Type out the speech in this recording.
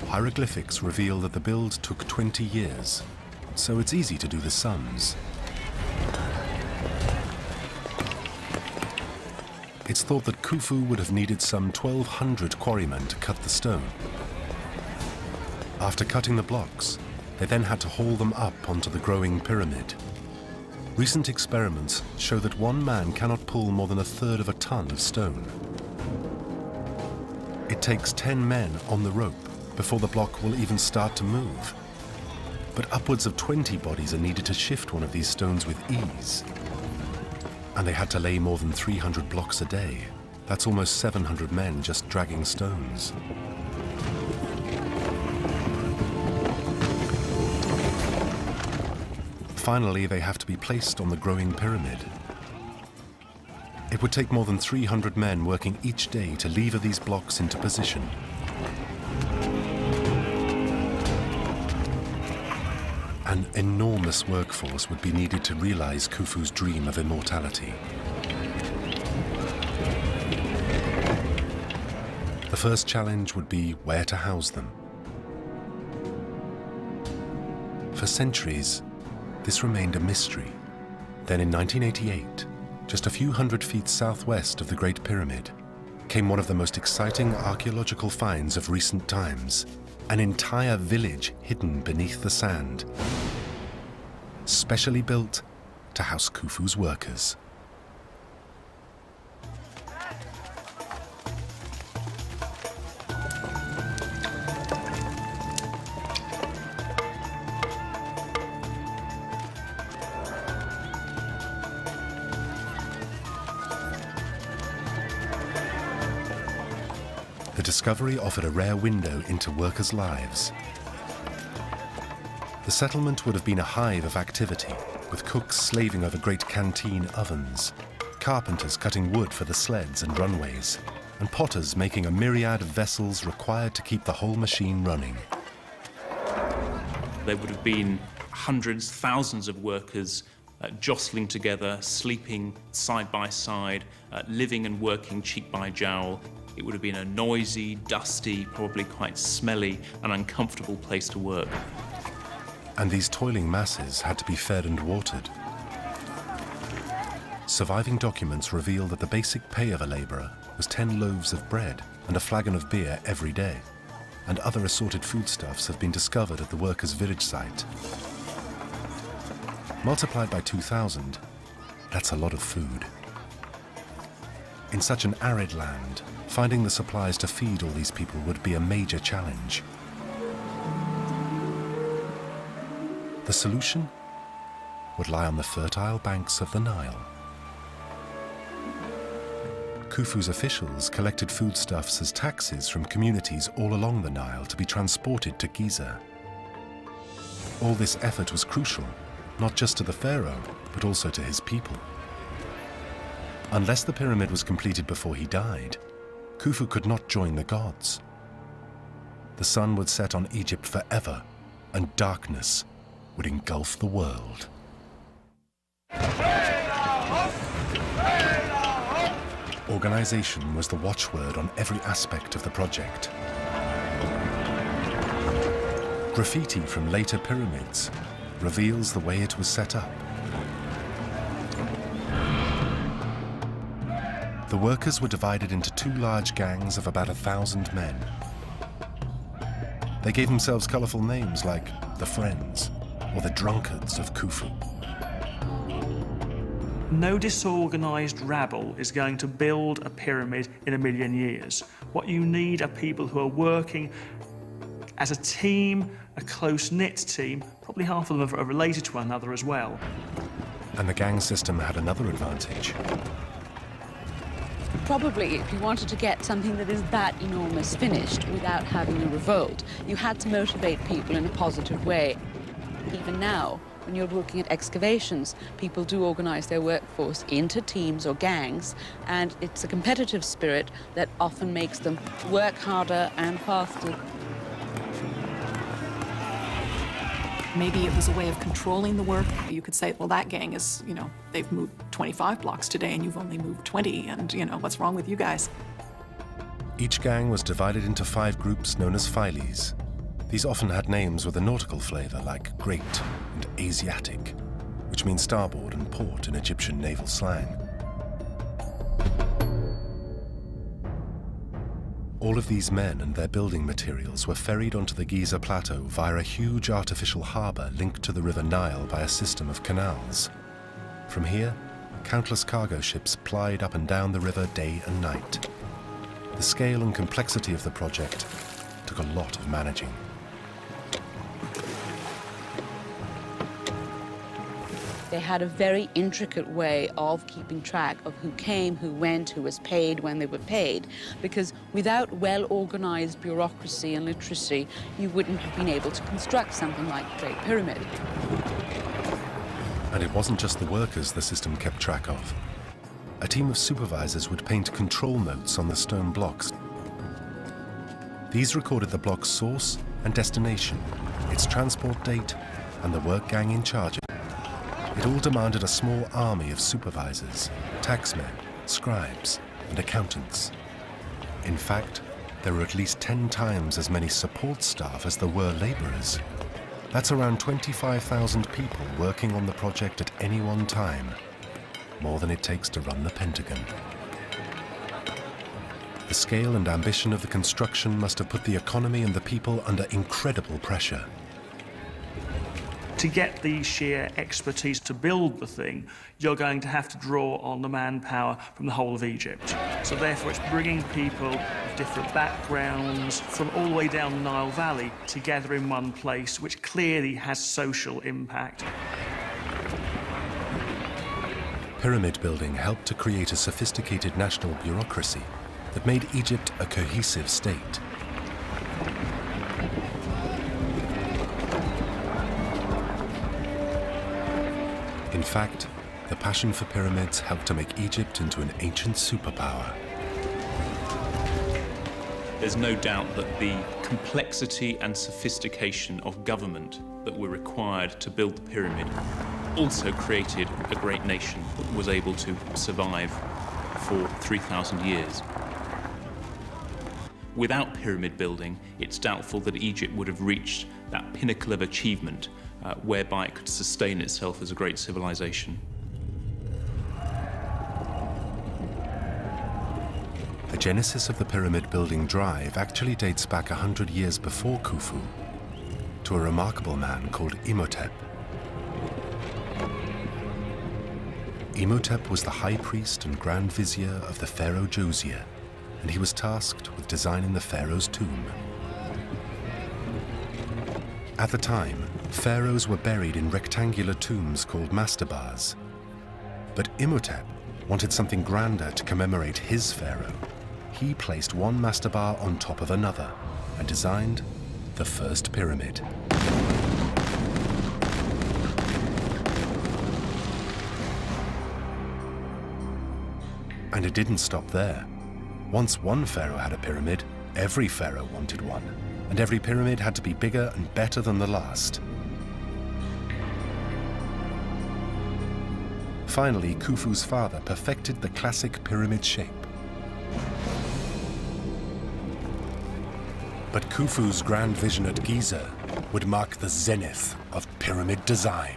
Hieroglyphics reveal that the build took 20 years, so it's easy to do the sums. It's thought that Khufu would have needed some 1,200 quarrymen to cut the stone. After cutting the blocks, they then had to haul them up onto the growing pyramid. Recent experiments show that one man cannot pull more than 1/3 of a ton of stone. It takes 10 men on the rope before the block will even start to move. But upwards of 20 bodies are needed to shift one of these stones with ease. And they had to lay more than 300 blocks a day. That's almost 700 men just dragging stones. Finally, they have to be placed on the growing pyramid. It would take more than 300 men working each day to lever these blocks into position. An enormous workforce would be needed to realize Khufu's dream of immortality. The first challenge would be where to house them. For centuries, this remained a mystery. Then in 1988, just a few hundred feet southwest of the Great Pyramid, came one of the most exciting archaeological finds of recent times. An entire village hidden beneath the sand, specially built to house Khufu's workers. The discovery offered a rare window into workers' lives. The settlement would have been a hive of activity, with cooks slaving over great canteen ovens, carpenters cutting wood for the sleds and runways, and potters making a myriad of vessels required to keep the whole machine running. There would have been hundreds, thousands of workers jostling together, sleeping side by side, living and working cheek by jowl. It would have been a noisy, dusty, probably quite smelly and uncomfortable place to work. And these toiling masses had to be fed and watered. Surviving documents reveal that the basic pay of a laborer was 10 loaves of bread and a flagon of beer every day, and other assorted foodstuffs have been discovered at the workers' village site. Multiplied by 2,000, that's a lot of food. In such an arid land, finding the supplies to feed all these people would be a major challenge. The solution would lie on the fertile banks of the Nile. Khufu's officials collected foodstuffs as taxes from communities all along the Nile to be transported to Giza. All this effort was crucial, not just to the pharaoh, but also to his people. Unless the pyramid was completed before he died, Khufu could not join the gods. The sun would set on Egypt forever, and darkness would engulf the world. Organization was the watchword on every aspect of the project. Graffiti from later pyramids reveals the way it was set up. The workers were divided into two large gangs of about 1,000 men. They gave themselves colorful names like the Friends or the Drunkards of Khufu. No disorganized rabble is going to build a pyramid in 1,000,000 years. What you need are people who are working as a team, a close-knit team. Probably half of them are related to one another as well. And the gang system had another advantage. Probably, if you wanted to get something that is that enormous finished without having a revolt, you had to motivate people in a positive way. Even now, when you're looking at excavations, people do organize their workforce into teams or gangs, and it's a competitive spirit that often makes them work harder and faster. Maybe it was a way of controlling the work. You could say, well, that gang is, they've moved 25 blocks today and you've only moved 20, and, what's wrong with you guys? Each gang was divided into 5 groups known as phyles, These often had names with a nautical flavor like Great and Asiatic, which means starboard and port in Egyptian naval slang. All of these men and their building materials were ferried onto the Giza Plateau via a huge artificial harbor linked to the River Nile by a system of canals. From here, countless cargo ships plied up and down the river day and night. The scale and complexity of the project took a lot of managing. They had a very intricate way of keeping track of who came, who went, who was paid, when they were paid, because without well-organized bureaucracy and literacy, you wouldn't have been able to construct something like the Great Pyramid. And it wasn't just the workers the system kept track of. A team of supervisors would paint control notes on the stone blocks. These recorded the block's source and destination, its transport date, and the work gang in charge. It all demanded a small army of supervisors, taxmen, scribes, and accountants. In fact, there were at least 10 times as many support staff as there were laborers. That's around 25,000 people working on the project at any one time, more than it takes to run the Pentagon. The scale and ambition of the construction must have put the economy and the people under incredible pressure. To get the sheer expertise to build the thing, you're going to have to draw on the manpower from the whole of Egypt. So therefore it's bringing people of different backgrounds from all the way down the Nile Valley together in one place, which clearly has social impact. Pyramid building helped to create a sophisticated national bureaucracy that made Egypt a cohesive state. In fact, the passion for pyramids helped to make Egypt into an ancient superpower. There's no doubt that the complexity and sophistication of government that were required to build the pyramid also created a great nation that was able to survive for 3,000 years. Without pyramid building, it's doubtful that Egypt would have reached that pinnacle of achievement whereby it could sustain itself as a great civilization. The genesis of the pyramid building drive actually dates back 100 years before Khufu, to a remarkable man called Imhotep. Imhotep was the high priest and grand vizier of the pharaoh Josiah, and he was tasked with designing the pharaoh's tomb. At the time, pharaohs were buried in rectangular tombs called mastabas. But Imhotep wanted something grander to commemorate his pharaoh. He placed one mastaba on top of another and designed the first pyramid. And it didn't stop there. Once one pharaoh had a pyramid, every pharaoh wanted one, and every pyramid had to be bigger and better than the last. Finally, Khufu's father perfected the classic pyramid shape. But Khufu's grand vision at Giza would mark the zenith of pyramid design.